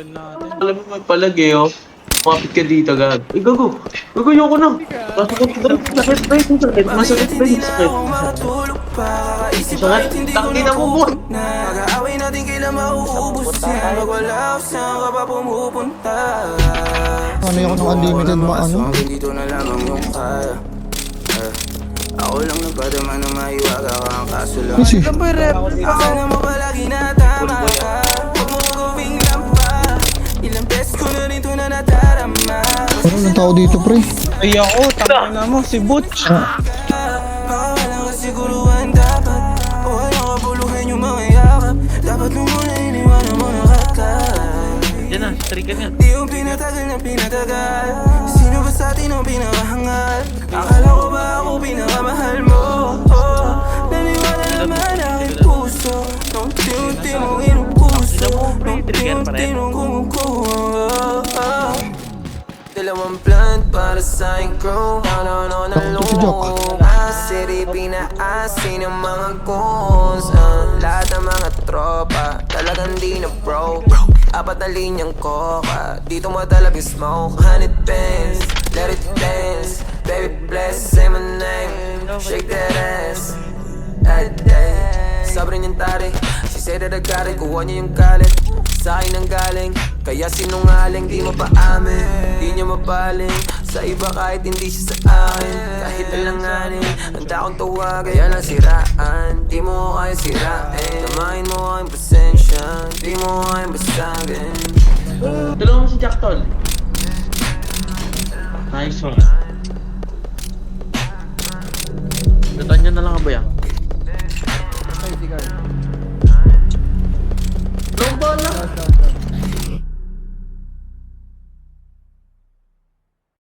baril natin. Alam mo, may palagi, oh. Kumapit ka dito, gag. Ay, gago. Gago, yoko na. Masakit, pre. Masakit, masakit, pre. Masakit. Masakit. Tangin na mo mo. Mag-aaway natin kailan mauubos yan. Pag wala ako saan ka pa pumupunta. Ano yung unlimited ano? Dito na lamang yung kaya. Ako lang nagpadama na maiwaga ka ang kaso lang. Kasi, Akala mo palagi na tama ka. Huwag mo gawing lampa. Ilang beses ko na rin ito na nadarama. ano ng tao dito, pre? Ay ako, tangina mo, si Butch. Makawala ka siguruhan dapat. O ayaw ka buluhin yung mga yakap. Dapat mo muna iniwanan mo na katay. Yan na, trigger yan. Di yung pinatagal na pinatagal. Sino ba sa atin ang pinakahangal? Akala ko ba ako pinakamahal mo? Oh, naniwala naman aking puso. Nung unti-unti mong inupuso. Nung unti-unti mong kumukuha. Dalawang plant para sa aking crew. Ano na loob. City pinaasin ang mga goons. Lahat ng mga tropa talagang di na bro. Apat na linyang coca. Dito madalab yung smoke. 100 pence, let it dance. Baby bless, say my name. Shake that ass. That day, sabi niyang tari. She said that I got it, kuha niya yung galit. Sa akin ang galing, kaya sinungaling. Di mapaamin, di niya mapaling. Sa iba kahit hindi siya sa akin. Kahit alanganin, handa akong tawag. Kaya lang siraan, di mo kaya sirain. Tamahin mo aking pasensya, di mo kaya basagin. Tulungan mo si Jack Tol. Nice one. Datan niya na lang ba yan?